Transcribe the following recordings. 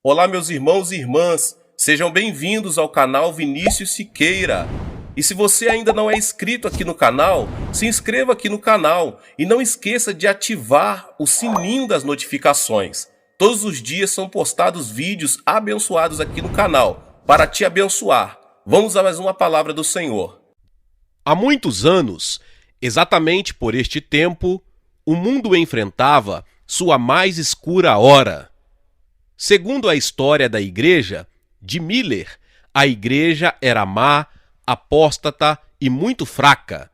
Olá, meus irmãos e irmãs, sejam bem-vindos ao canal Vinícius Siqueira. E se você ainda não é inscrito aqui no canal, se inscreva aqui no canal e não esqueça de ativar o sininho das notificações. Todos os dias são postados vídeos abençoados aqui no canal, para te abençoar. Vamos a mais uma palavra do Senhor. Há muitos anos, exatamente por este tempo, o mundo enfrentava sua mais escura hora. Segundo a história da igreja, de Miller, a igreja era má, apóstata e muito fraca.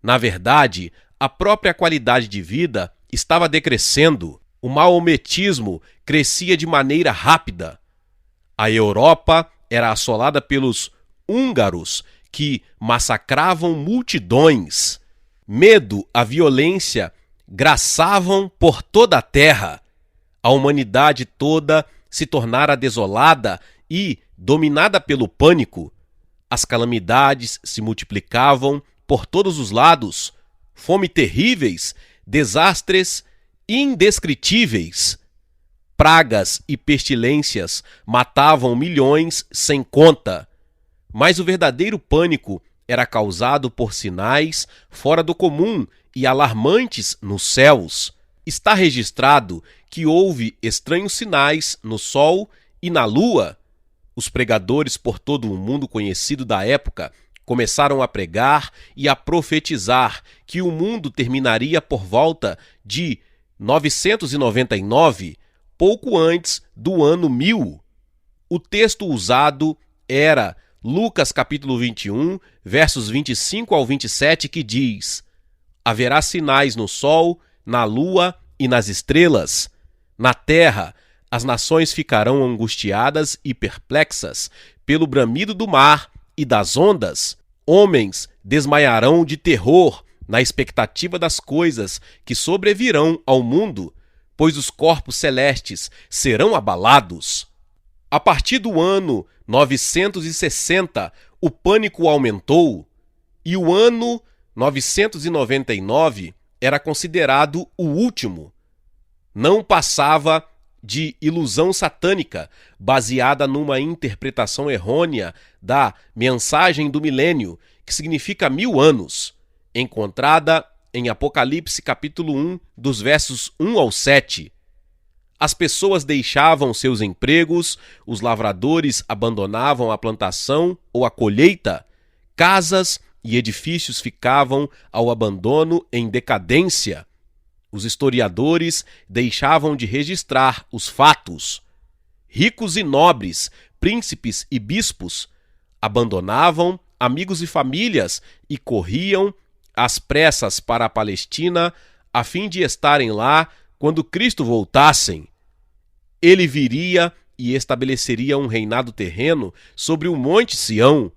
Na verdade, a própria qualidade de vida estava decrescendo. O maometismo crescia de maneira rápida. A Europa era assolada pelos húngaros, que massacravam multidões. Medo, a violência graçavam por toda a terra. A humanidade toda se tornara desolada e dominada pelo pânico. As calamidades se multiplicavam por todos os lados. Fome terríveis, desastres indescritíveis. Pragas e pestilências matavam milhões sem conta. Mas o verdadeiro pânico era causado por sinais fora do comum e alarmantes nos céus. Está registrado que houve estranhos sinais no Sol e na Lua. Os pregadores por todo o mundo conhecido da época começaram a pregar e a profetizar que o mundo terminaria por volta de 999, pouco antes do ano 1000. O texto usado era Lucas capítulo 21, versos 25 ao 27, que diz: haverá sinais no sol, na lua e nas estrelas. Na terra, as nações ficarão angustiadas e perplexas pelo bramido do mar e das ondas. Homens desmaiarão de terror na expectativa das coisas que sobrevirão ao mundo, pois os corpos celestes serão abalados. A partir do ano 960, o pânico aumentou, e o ano 999 era considerado o último. Não passava de ilusão satânica, baseada numa interpretação errônea da mensagem do milênio, que significa 1000 anos, encontrada em Apocalipse capítulo 1, dos versos 1 ao 7. As pessoas deixavam seus empregos, os lavradores abandonavam a plantação ou a colheita, casas e edifícios ficavam ao abandono em decadência. Os historiadores deixavam de registrar os fatos. Ricos e nobres, príncipes e bispos, abandonavam amigos e famílias e corriam às pressas para a Palestina a fim de estarem lá quando Cristo voltasse. Ele viria e estabeleceria um reinado terreno sobre o Monte Sião.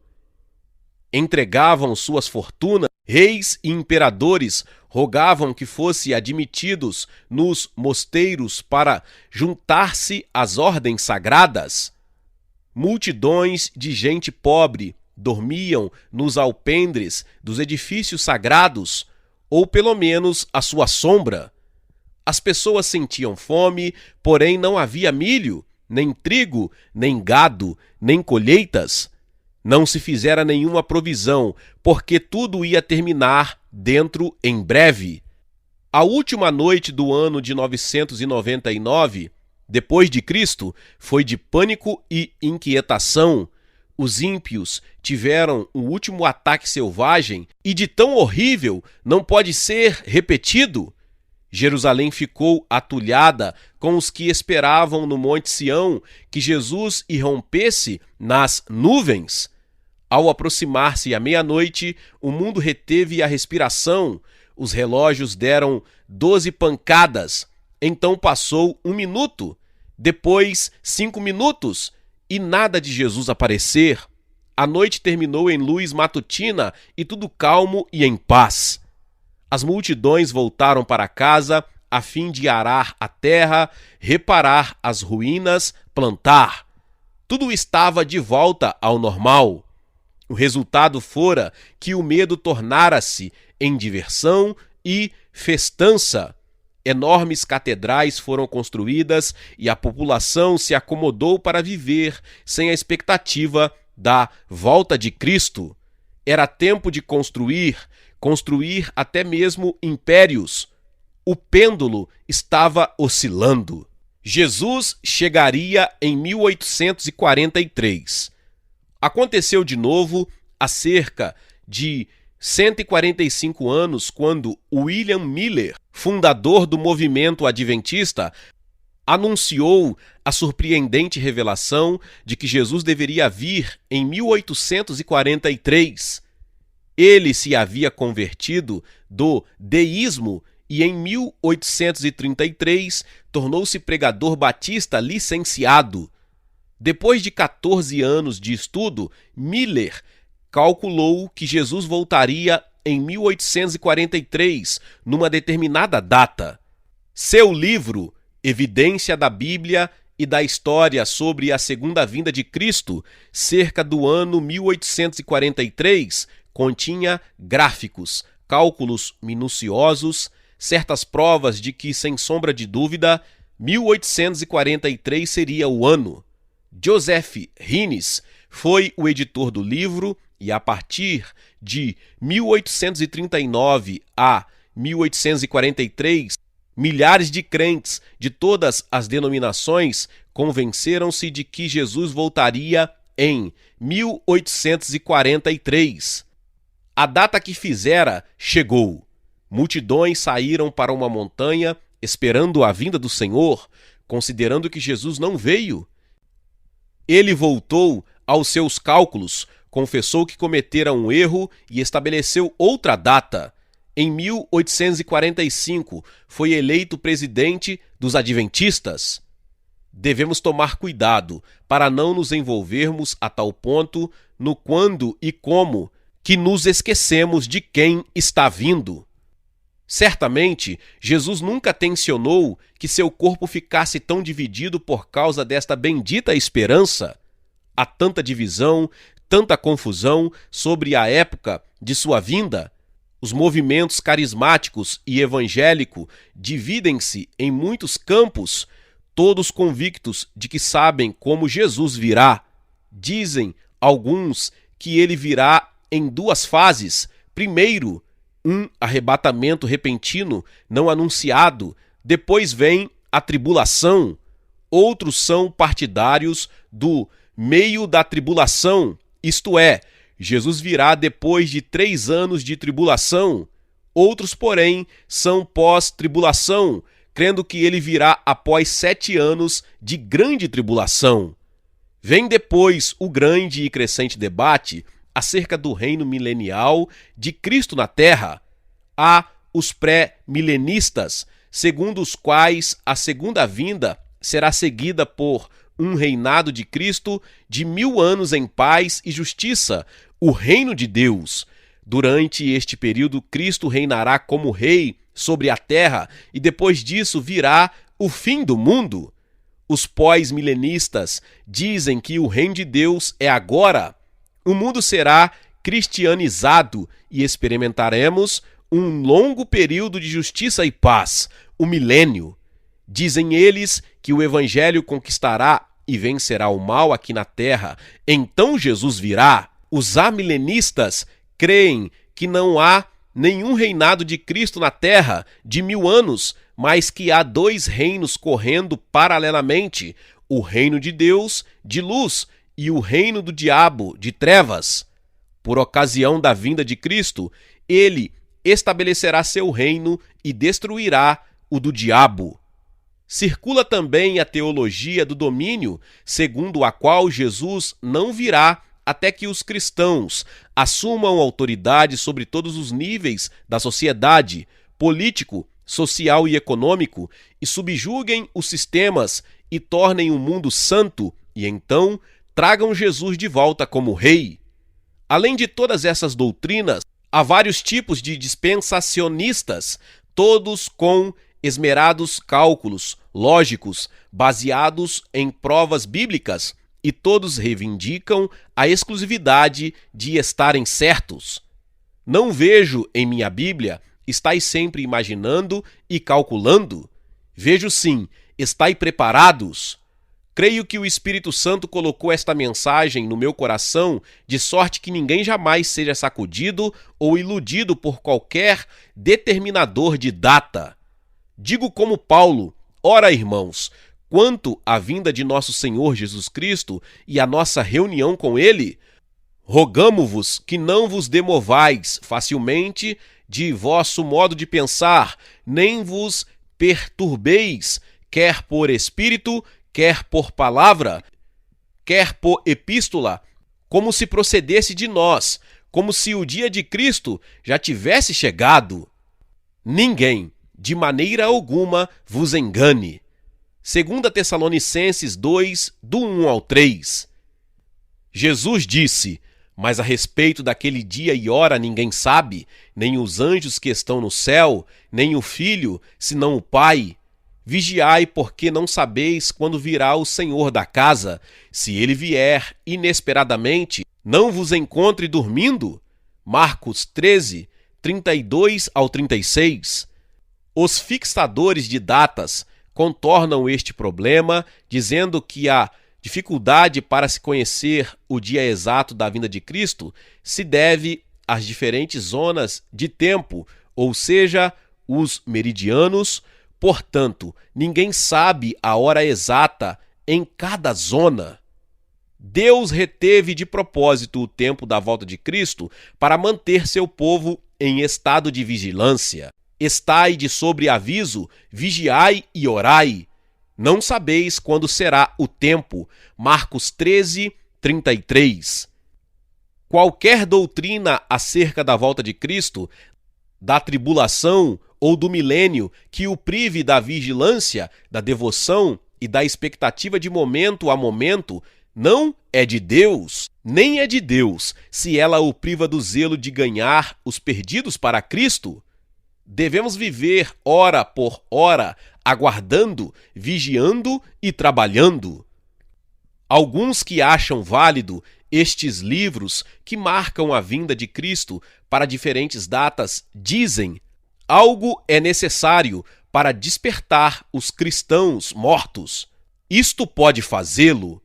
Entregavam suas fortunas, reis e imperadores rogavam que fossem admitidos nos mosteiros para juntar-se às ordens sagradas. Multidões de gente pobre dormiam nos alpendres dos edifícios sagrados, ou pelo menos à sua sombra. As pessoas sentiam fome, porém não havia milho, nem trigo, nem gado, nem colheitas. Não se fizera nenhuma provisão, porque tudo ia terminar dentro em breve. A última noite do ano de 999, depois de Cristo, foi de pânico e inquietação. Os ímpios tiveram o último ataque selvagem e de tão horrível não pode ser repetido. Jerusalém ficou atulhada com os que esperavam no Monte Sião que Jesus irrompesse nas nuvens. Ao aproximar-se a meia-noite, o mundo reteve a respiração. Os relógios deram 12 pancadas. Então passou 1 minuto, depois 5 minutos, e nada de Jesus aparecer. A noite terminou em luz matutina e tudo calmo e em paz. As multidões voltaram para casa a fim de arar a terra, reparar as ruínas, plantar. Tudo estava de volta ao normal. O resultado fora que o medo tornara-se em diversão e festança. Enormes catedrais foram construídas e a população se acomodou para viver sem a expectativa da volta de Cristo. Era tempo de construir até mesmo impérios. O pêndulo estava oscilando. Jesus chegaria em 1843. Aconteceu de novo há cerca de 145 anos, quando William Miller, fundador do movimento adventista, anunciou a surpreendente revelação de que Jesus deveria vir em 1843. Ele se havia convertido do deísmo e em 1833 tornou-se pregador batista licenciado. Depois de 14 anos de estudo, Miller calculou que Jesus voltaria em 1843, numa determinada data. Seu livro, Evidência da Bíblia e da História sobre a Segunda Vinda de Cristo, cerca do ano 1843, continha gráficos, cálculos minuciosos, certas provas de que, sem sombra de dúvida, 1843 seria o ano. Joseph Hinnes foi o editor do livro e, a partir de 1839 a 1843, milhares de crentes de todas as denominações convenceram-se de que Jesus voltaria em 1843. A data que fizera chegou. Multidões saíram para uma montanha esperando a vinda do Senhor, considerando que Jesus não veio. Ele voltou aos seus cálculos, confessou que cometera um erro e estabeleceu outra data. Em 1845, foi eleito presidente dos adventistas. Devemos tomar cuidado para não nos envolvermos a tal ponto no quando e como que nos esquecemos de quem está vindo. Certamente, Jesus nunca tencionou que seu corpo ficasse tão dividido por causa desta bendita esperança. Há tanta divisão, tanta confusão sobre a época de sua vinda. Os movimentos carismáticos e evangélico dividem-se em muitos campos, todos convictos de que sabem como Jesus virá. Dizem alguns que ele virá em duas fases. Primeiro, um arrebatamento repentino não anunciado, depois vem a tribulação. Outros são partidários do meio da tribulação, isto é, Jesus virá depois de 3 anos de tribulação. Outros, porém, são pós-tribulação, crendo que ele virá após 7 anos de grande tribulação. Vem depois o grande e crescente debate acerca do reino milenial de Cristo na Terra. Há os pré-milenistas, segundo os quais a segunda vinda será seguida por um reinado de Cristo de 1000 anos em paz e justiça, o reino de Deus. Durante este período, Cristo reinará como rei sobre a terra e depois disso virá o fim do mundo. Os pós-milenistas dizem que o reino de Deus é agora. O mundo será cristianizado e experimentaremos um longo período de justiça e paz, o milênio. Dizem eles que o evangelho conquistará e vencerá o mal aqui na terra. Então Jesus virá. Os amilenistas creem que não há nenhum reinado de Cristo na terra de 1000 anos, mas que há 2 reinos correndo paralelamente, o reino de Deus, de luz, e o reino do diabo, de trevas. Por ocasião da vinda de Cristo, ele estabelecerá seu reino e destruirá o do diabo. Circula também a teologia do domínio, segundo a qual Jesus não virá até que os cristãos assumam autoridade sobre todos os níveis da sociedade, político, social e econômico, e subjuguem os sistemas e tornem o mundo santo, e então tragam Jesus de volta como rei. Além de todas essas doutrinas, há vários tipos de dispensacionistas, todos com esmerados cálculos lógicos baseados em provas bíblicas, e todos reivindicam a exclusividade de estarem certos. Não vejo em minha Bíblia Estais sempre imaginando e calculando? Vejo sim, estai preparados. Creio que o Espírito Santo colocou esta mensagem no meu coração de sorte que ninguém jamais seja sacudido ou iludido por qualquer determinador de data. Digo como Paulo: ora, irmãos, quanto à vinda de nosso Senhor Jesus Cristo e à nossa reunião com Ele, rogamo-vos que não vos demovais facilmente de vosso modo de pensar, nem vos perturbeis, quer por espírito, quer por palavra, quer por epístola, como se procedesse de nós, como se o dia de Cristo já tivesse chegado. Ninguém, de maneira alguma, vos engane. 2 Tessalonicenses 2, do 1 ao 3. Jesus disse: mas a respeito daquele dia e hora ninguém sabe, nem os anjos que estão no céu, nem o Filho, senão o Pai. Vigiai, porque não sabeis quando virá o Senhor da casa. Se ele vier inesperadamente, não vos encontre dormindo? Marcos 13, 32 ao 36. Os fixadores de datas contornam este problema, dizendo que a dificuldade para se conhecer o dia exato da vinda de Cristo se deve às diferentes zonas de tempo, ou seja, os meridianos. Portanto, ninguém sabe a hora exata em cada zona. Deus reteve de propósito o tempo da volta de Cristo para manter seu povo em estado de vigilância. Estai de sobreaviso, vigiai e orai. Não sabeis quando será o tempo. Marcos 13, 33. Qualquer doutrina acerca da volta de Cristo, da tribulação ou do milênio que o prive da vigilância, da devoção e da expectativa de momento a momento, não é de Deus, nem é de Deus, se ela o priva do zelo de ganhar os perdidos para Cristo. Devemos viver hora por hora, aguardando, vigiando e trabalhando. Alguns que acham válido estes livros que marcam a vinda de Cristo para diferentes datas dizem: algo é necessário para despertar os cristãos mortos. Isto pode fazê-lo,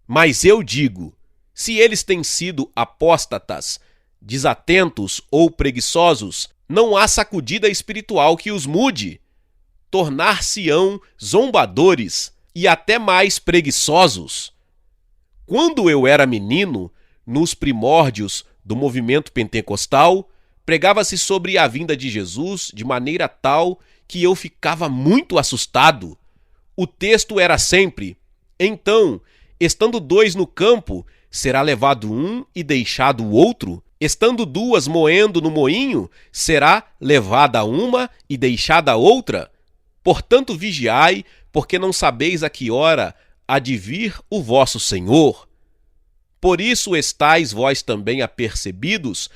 mas eu digo, se eles têm sido apóstatas, desatentos ou preguiçosos, não há sacudida espiritual que os mude. Tornar-se-ão zombadores e até mais preguiçosos. Quando eu era menino, nos primórdios do movimento pentecostal, pregava-se sobre a vinda de Jesus de maneira tal que eu ficava muito assustado. O texto era sempre: então, estando dois no campo, será levado um e deixado o outro? Estando duas moendo no moinho, será levada uma e deixada a outra? Portanto, vigiai, porque não sabeis a que hora há de vir o vosso Senhor. Por isso estáis vós também apercebidos,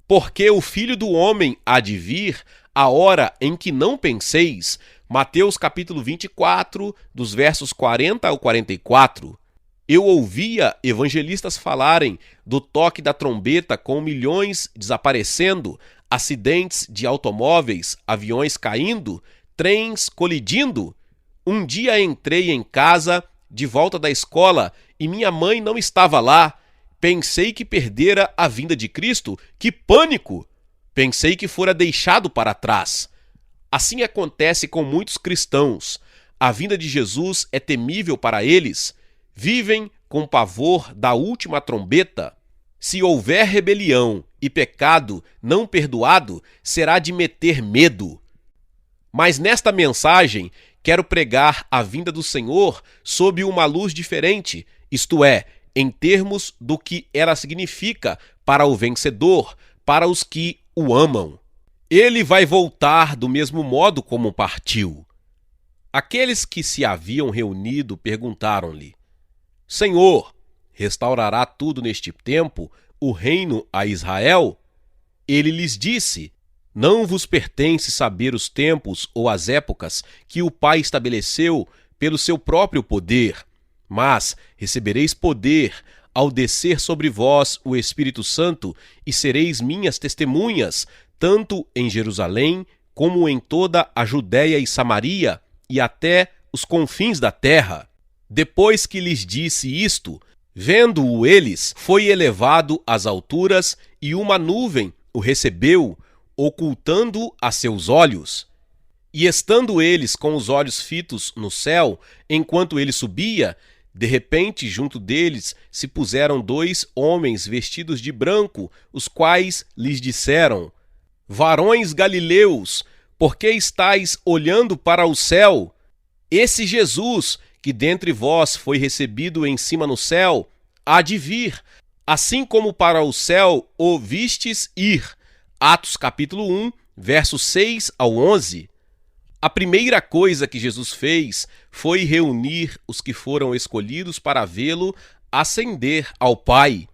porque o Filho do Homem há de vir a hora em que não penseis. Mateus capítulo 24, dos versos 40 ao 44. Eu ouvia evangelistas falarem do toque da trombeta com milhões desaparecendo, acidentes de automóveis, aviões caindo, trens colidindo. Um dia entrei em casa, de volta da escola, e minha mãe não estava lá. Pensei que perdera a vinda de Cristo. Que pânico! Pensei que fora deixado para trás. Assim acontece com muitos cristãos. A vinda de Jesus é temível para eles. Vivem com pavor da última trombeta. Se houver rebelião e pecado não perdoado, será de meter medo. Mas nesta mensagem, quero pregar a vinda do Senhor sob uma luz diferente, isto é, em termos do que ela significa para o vencedor, para os que o amam. Ele vai voltar do mesmo modo como partiu. Aqueles que se haviam reunido perguntaram-lhe: Senhor, restaurará tudo neste tempo o reino a Israel? Ele lhes disse: Não vos pertence saber os tempos ou as épocas que o Pai estabeleceu pelo seu próprio poder, mas recebereis poder ao descer sobre vós o Espírito Santo e sereis minhas testemunhas, tanto em Jerusalém, como em toda a Judéia e Samaria e até os confins da terra. Depois que lhes disse isto, vendo-o eles, foi elevado às alturas e uma nuvem o recebeu, ocultando-o a seus olhos. E estando eles com os olhos fitos no céu, enquanto ele subia, de repente, junto deles se puseram 2 homens vestidos de branco, os quais lhes disseram: Varões galileus, por que estáis olhando para o céu? Esse Jesus, que dentre vós foi recebido em cima no céu, há de vir, assim como para o céu o vistes ir. Atos capítulo 1, versos 6 ao 11. A primeira coisa que Jesus fez foi reunir os que foram escolhidos para vê-lo ascender ao Pai.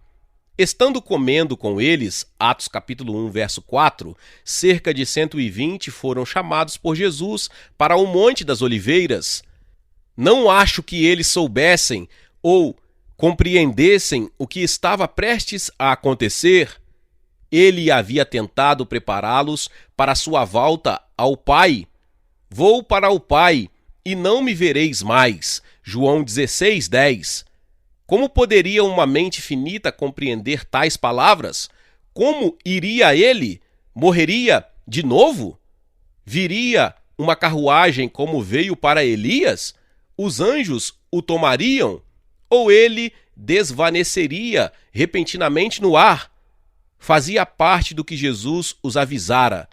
Estando comendo com eles, Atos capítulo 1, verso 4, cerca de 120 foram chamados por Jesus para o Monte das Oliveiras. Não acho que eles soubessem ou compreendessem o que estava prestes a acontecer. Ele havia tentado prepará-los para sua volta ao Pai. Vou para o Pai, e não me vereis mais. João 16:10. Como poderia uma mente finita compreender tais palavras? Como iria ele? Morreria de novo? Viria uma carruagem como veio para Elias? Os anjos o tomariam? Ou ele desvaneceria repentinamente no ar? Fazia parte do que Jesus os avisara.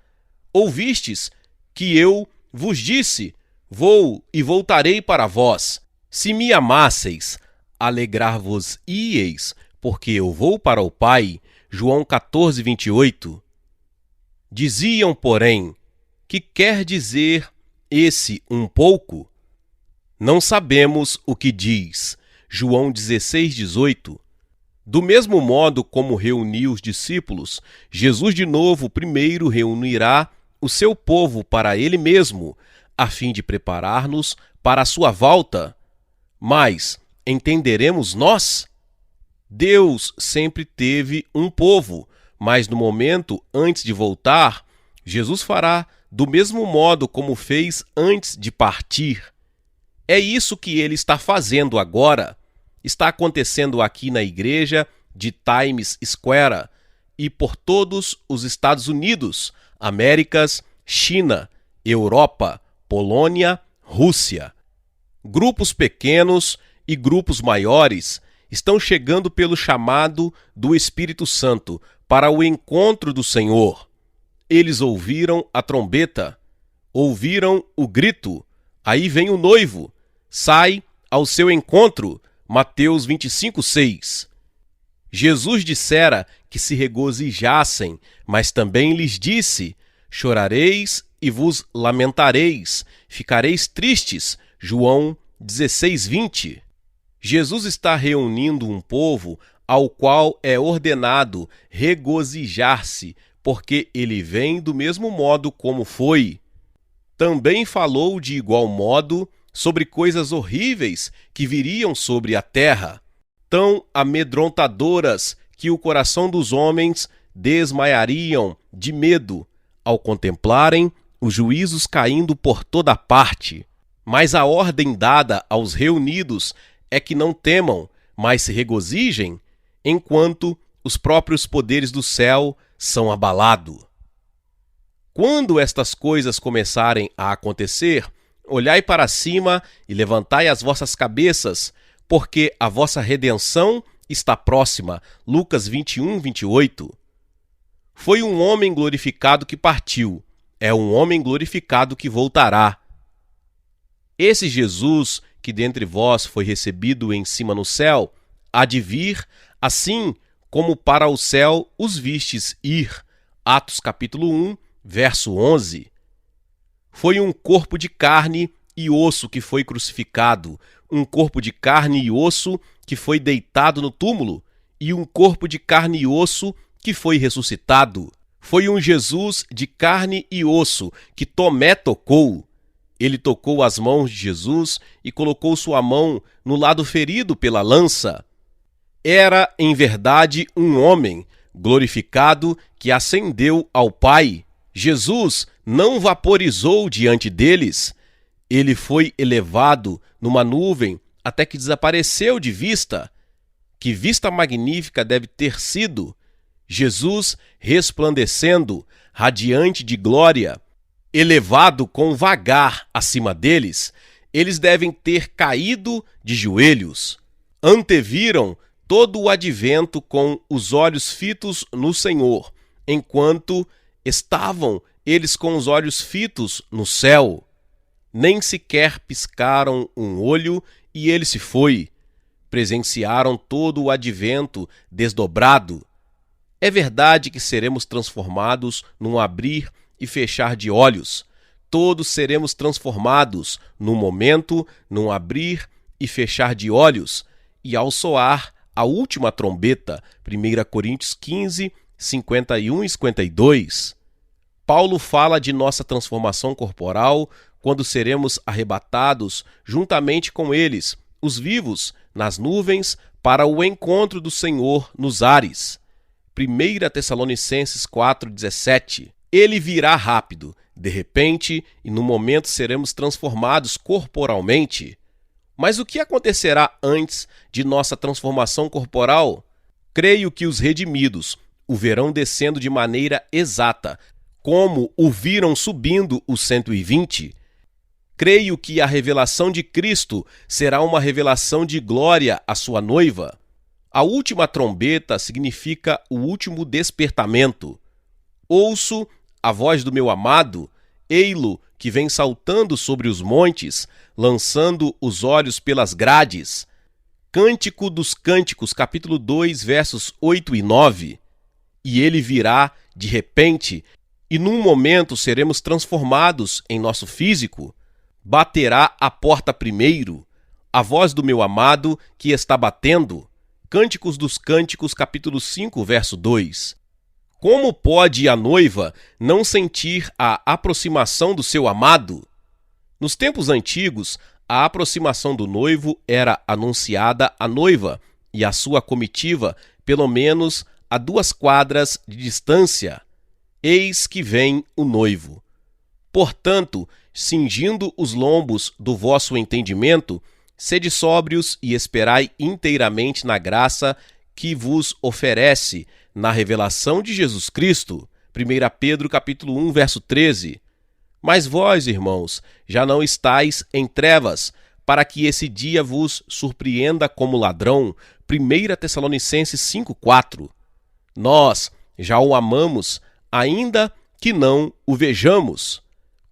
Ouvistes que eu vos disse: vou e voltarei para vós. Se me amasseis, alegrar-vos-íeis, porque eu vou para o Pai. João 14:28. Diziam, porém, que quer dizer esse um pouco? Não sabemos o que diz. João 16:18. Do mesmo modo como reuniu os discípulos, Jesus de novo primeiro reunirá o seu povo para ele mesmo, a fim de preparar-nos para a sua volta. Mas entenderemos nós? Deus sempre teve um povo, mas no momento antes de voltar, Jesus fará do mesmo modo como fez antes de partir. É isso que ele está fazendo agora. Está acontecendo aqui na igreja de Times Square e por todos os Estados Unidos, Américas, China, Europa, Polônia, Rússia. Grupos pequenos e grupos maiores estão chegando pelo chamado do Espírito Santo para o encontro do Senhor. Eles ouviram a trombeta, ouviram o grito, aí vem o noivo, sai ao seu encontro. Mateus 25:6. Jesus dissera que se regozijassem, mas também lhes disse: chorareis e vos lamentareis, ficareis tristes. João 16:20. Jesus está reunindo um povo ao qual é ordenado regozijar-se, porque ele vem do mesmo modo como foi. Também falou de igual modo sobre coisas horríveis que viriam sobre a terra, tão amedrontadoras que o coração dos homens desmaiariam de medo ao contemplarem os juízos caindo por toda parte. Mas a ordem dada aos reunidos é que não temam, mas se regozijem, enquanto os próprios poderes do céu são abalados. Quando estas coisas começarem a acontecer, olhai para cima e levantai as vossas cabeças, porque a vossa redenção está próxima. Lucas 21:28. Foi um homem glorificado que partiu, é um homem glorificado que voltará. Esse Jesus, que dentre vós foi recebido em cima no céu, há de vir, assim como para o céu os vistes ir. Atos capítulo 1, verso 11. Foi um corpo de carne e osso que foi crucificado, um corpo de carne e osso que foi deitado no túmulo, e um corpo de carne e osso que foi ressuscitado. Foi um Jesus de carne e osso que Tomé tocou. Ele tocou as mãos de Jesus e colocou sua mão no lado ferido pela lança. Era, em verdade, um homem glorificado que ascendeu ao Pai. Jesus não vaporizou diante deles. Ele foi elevado numa nuvem até que desapareceu de vista. Que vista magnífica deve ter sido! Jesus resplandecendo, radiante de glória, elevado com vagar acima deles, eles devem ter caído de joelhos. Anteviram todo o advento com os olhos fitos no Senhor, enquanto estavam eles com os olhos fitos no céu. Nem sequer piscaram um olho e ele se foi. Presenciaram todo o advento desdobrado. É verdade que seremos transformados num abrir e fechar de olhos. Todos seremos transformados num momento, num abrir e fechar de olhos. E ao soar a última trombeta, 1 Coríntios 15, 51 e 52. Paulo fala de nossa transformação corporal quando seremos arrebatados juntamente com eles, os vivos, nas nuvens, para o encontro do Senhor nos ares. 1 Tessalonicenses 4,17. Ele virá rápido, de repente, e no momento seremos transformados corporalmente. Mas o que acontecerá antes de nossa transformação corporal? Creio que os redimidos o verão descendo de maneira exata, como o viram subindo os 120. Creio que a revelação de Cristo será uma revelação de glória à sua noiva. A última trombeta significa o último despertamento. Ouço a voz do meu amado, ei-lo que vem saltando sobre os montes, lançando os olhos pelas grades. Cântico dos Cânticos, capítulo 2, versos 8 e 9. E ele virá de repente, e num momento seremos transformados em nosso físico. Baterá a porta primeiro, a voz do meu amado que está batendo. Cânticos dos Cânticos, capítulo 5, verso 2. Como pode a noiva não sentir a aproximação do seu amado? Nos tempos antigos, a aproximação do noivo era anunciada à noiva e à sua comitiva, pelo menos a 2 quadras de distância. Eis que vem o noivo. Portanto, cingindo os lombos do vosso entendimento, sede sóbrios e esperai inteiramente na graça que vos oferece na revelação de Jesus Cristo. 1 Pedro capítulo 1, verso 13. Mas vós, irmãos, já não estáis em trevas, para que esse dia vos surpreenda como ladrão. 1 Tessalonicenses 5, 4. Nós já o amamos, ainda que não o vejamos.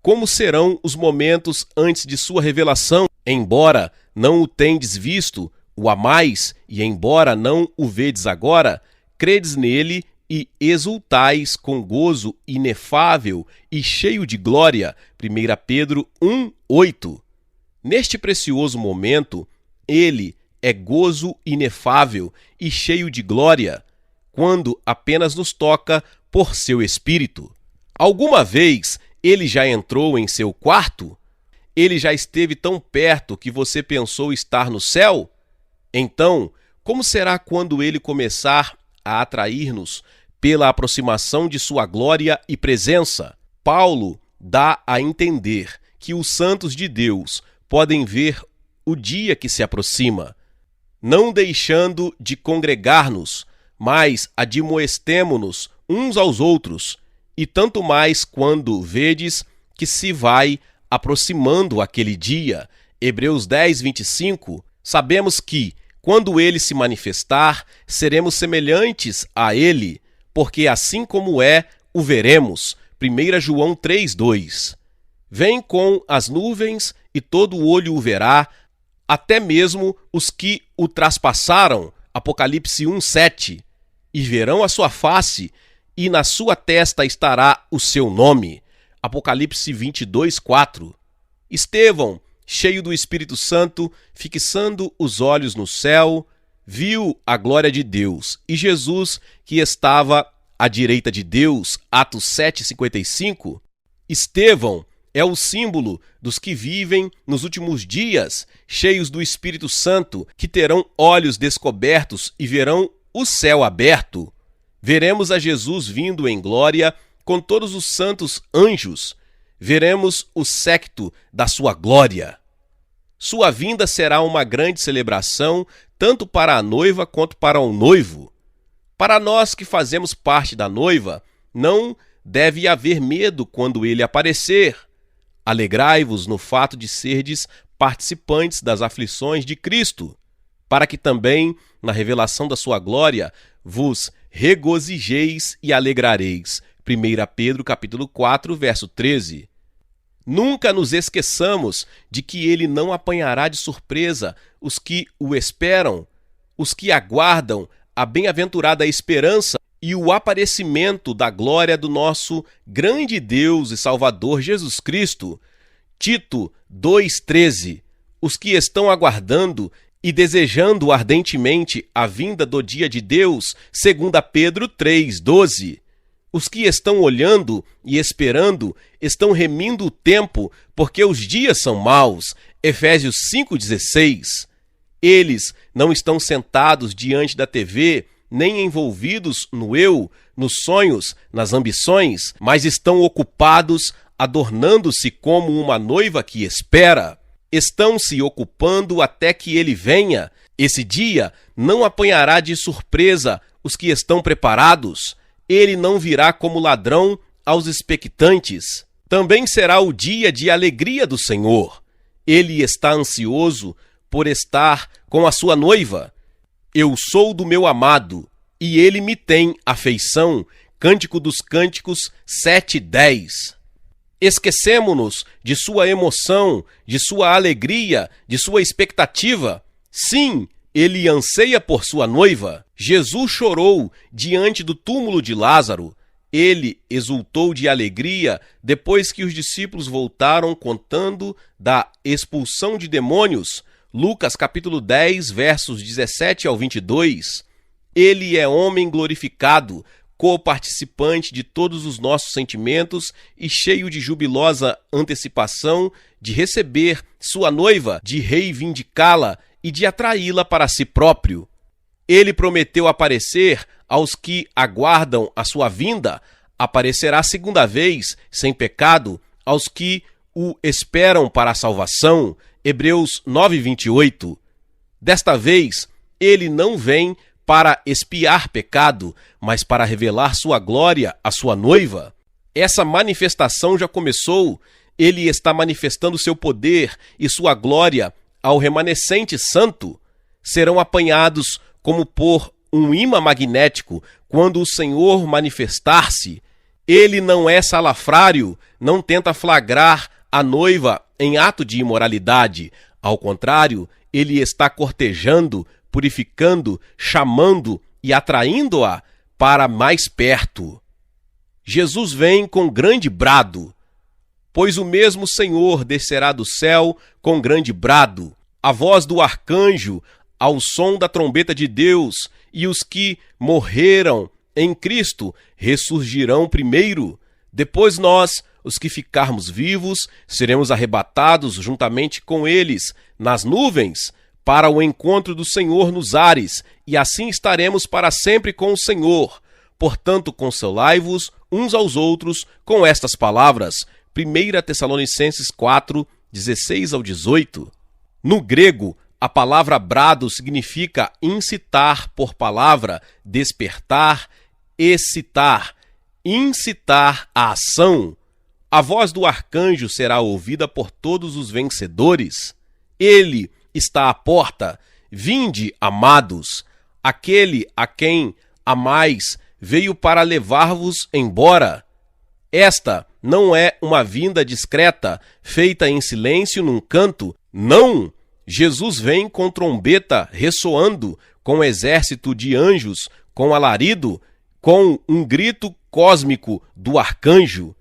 Como serão os momentos antes de sua revelação? Embora não o tendes visto, o amais, e embora não o vedes agora, credes nele e exultais com gozo inefável e cheio de glória. 1 Pedro 1, 8. Neste precioso momento, ele é gozo inefável e cheio de glória, quando apenas nos toca por seu Espírito. Alguma vez ele já entrou em seu quarto? Ele já esteve tão perto que você pensou estar no céu? Então, como será quando ele começar a atrair-nos pela aproximação de sua glória e presença? Paulo dá a entender que os santos de Deus podem ver o dia que se aproxima, não deixando de congregar-nos, mas admoestemo-nos uns aos outros, e tanto mais quando vedes que se vai aproximando aquele dia. Hebreus 10, 25. Sabemos que, quando ele se manifestar, seremos semelhantes a ele, porque assim como é, o veremos. 1 João 3, 2. Vem com as nuvens e todo o olho o verá, até mesmo os que o traspassaram. Apocalipse 1, 7. E verão a sua face, e na sua testa estará o seu nome. Apocalipse 22, 4. Estevão, cheio do Espírito Santo, fixando os olhos no céu, viu a glória de Deus e Jesus, que estava à direita de Deus. Atos 7, 55. Estevão é o símbolo dos que vivem nos últimos dias, cheios do Espírito Santo, que terão olhos descobertos e verão o céu aberto. Veremos a Jesus vindo em glória com todos os santos anjos. veremos o séquito da sua glória. Sua vinda será uma grande celebração, tanto para a noiva quanto para o noivo. Para nós que fazemos parte da noiva, não deve haver medo quando ele aparecer. Alegrai-vos no fato de serdes participantes das aflições de Cristo, para que também, na revelação da sua glória, vos regozijeis e alegrareis. 1 Pedro capítulo 4, verso 13. Nunca nos esqueçamos de que ele não apanhará de surpresa os que o esperam, os que aguardam a bem-aventurada esperança e o aparecimento da glória do nosso grande Deus e Salvador Jesus Cristo. Tito 2,13. Os que estão aguardando e desejando ardentemente a vinda do dia de Deus, 2 Pedro 3,12. Os que estão olhando e esperando estão remindo o tempo, porque os dias são maus. Efésios 5,16. Eles não estão sentados diante da TV, nem envolvidos no eu, nos sonhos, nas ambições, mas estão ocupados adornando-se como uma noiva que espera. Estão se ocupando até que ele venha. Esse dia não apanhará de surpresa os que estão preparados. Ele não virá como ladrão aos expectantes. Também será o dia de alegria do Senhor. Ele está ansioso por estar com a sua noiva. Eu sou do meu amado, e ele me tem afeição. Cântico dos Cânticos 7:10. Esquecemo-nos de sua emoção, de sua alegria, de sua expectativa. Sim, ele anseia por sua noiva. Jesus chorou diante do túmulo de Lázaro. Ele exultou de alegria depois que os discípulos voltaram contando da expulsão de demônios. Lucas capítulo 10, versos 17 ao 22. Ele é homem glorificado, co-participante de todos os nossos sentimentos e cheio de jubilosa antecipação de receber sua noiva, de reivindicá-la e de atraí-la para si próprio. Ele prometeu aparecer aos que aguardam a sua vinda, aparecerá segunda vez, sem pecado, aos que o esperam para a salvação. Hebreus 9:28. Desta vez, ele não vem para expiar pecado, mas para revelar sua glória à sua noiva. Essa manifestação já começou. Ele está manifestando seu poder e sua glória ao remanescente santo. Serão apanhados como por um imã magnético quando o Senhor manifestar-se. Ele não é salafrário, não tenta flagrar a noiva em ato de imoralidade. Ao contrário, ele está cortejando, purificando, chamando e atraindo-a para mais perto. Jesus vem com grande brado, pois o mesmo Senhor descerá do céu com grande brado, a voz do arcanjo, ao som da trombeta de Deus, e os que morreram em Cristo ressurgirão primeiro. Depois nós, os que ficarmos vivos, seremos arrebatados juntamente com eles nas nuvens, para o encontro do Senhor nos ares, e assim estaremos para sempre com o Senhor. Portanto, consolai-vos uns aos outros com estas palavras. 1 Tessalonicenses 4, 16 ao 18. No grego, a palavra brado significa incitar por palavra, despertar, excitar, incitar a ação. A voz do arcanjo será ouvida por todos os vencedores. Ele está à porta. Vinde, amados. Aquele a quem amais veio para levar-vos embora. Esta não é uma vinda discreta, feita em silêncio num canto. Não! Jesus vem com trombeta ressoando, com exército de anjos, com alarido, com um grito cósmico do arcanjo.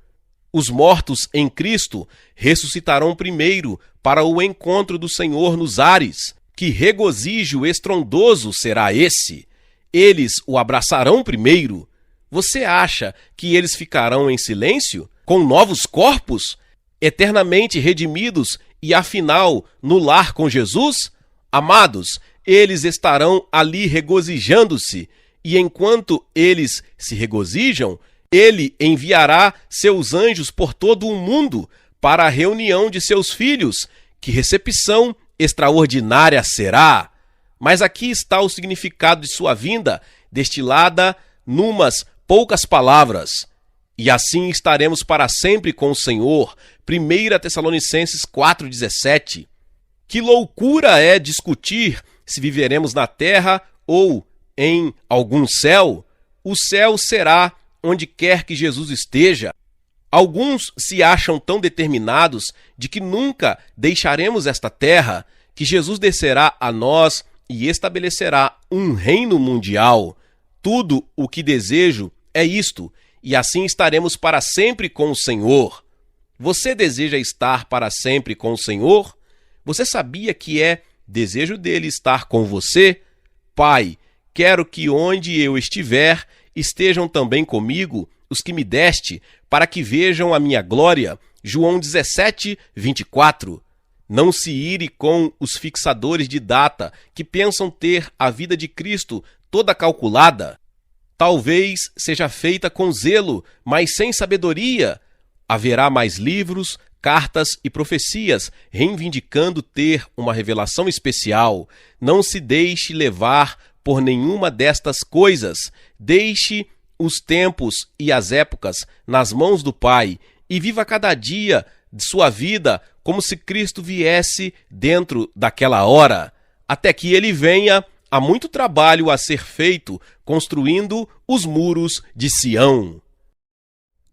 Os mortos em Cristo ressuscitarão primeiro para o encontro do Senhor nos ares. Que regozijo estrondoso será esse! Eles o abraçarão primeiro. Você acha que eles ficarão em silêncio, com novos corpos, eternamente redimidos e afinal no lar com Jesus? Amados, eles estarão ali regozijando-se, e enquanto eles se regozijam, Ele enviará seus anjos por todo o mundo para a reunião de seus filhos. Que recepção extraordinária será! Mas aqui está o significado de sua vinda, destilada numas poucas palavras. E assim estaremos para sempre com o Senhor. 1 Tessalonicenses 4,17. Que loucura é discutir se viveremos na terra ou em algum céu. O céu será onde quer que Jesus esteja. Alguns se acham tão determinados de que nunca deixaremos esta terra, que Jesus descerá a nós e estabelecerá um reino mundial. Tudo o que desejo é isto, e assim estaremos para sempre com o Senhor. Você deseja estar para sempre com o Senhor? Você sabia que é desejo dele estar com você? Pai, quero que onde eu estiver, estejam também comigo os que me deste, para que vejam a minha glória. João 17, 24. Não se ire com os fixadores de data que pensam ter a vida de Cristo toda calculada. Talvez seja feita com zelo, mas sem sabedoria. Haverá mais livros, cartas e profecias, reivindicando ter uma revelação especial. Não se deixe levar por nenhuma destas coisas. Deixe os tempos e as épocas nas mãos do Pai e viva cada dia de sua vida como se Cristo viesse dentro daquela hora. Até que ele venha, há muito trabalho a ser feito construindo os muros de Sião.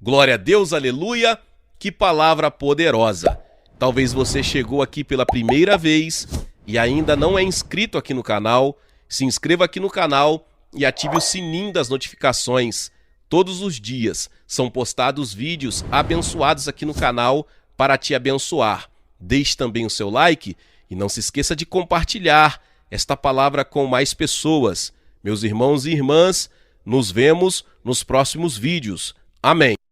Glória a Deus, aleluia! Que palavra poderosa! Talvez você chegou aqui pela primeira vez e ainda não é inscrito aqui no canal. Se inscreva aqui no canal e ative o sininho das notificações. Todos os dias são postados vídeos abençoados aqui no canal para te abençoar. Deixe também o seu like e não se esqueça de compartilhar esta palavra com mais pessoas. Meus irmãos e irmãs, nos vemos nos próximos vídeos. Amém.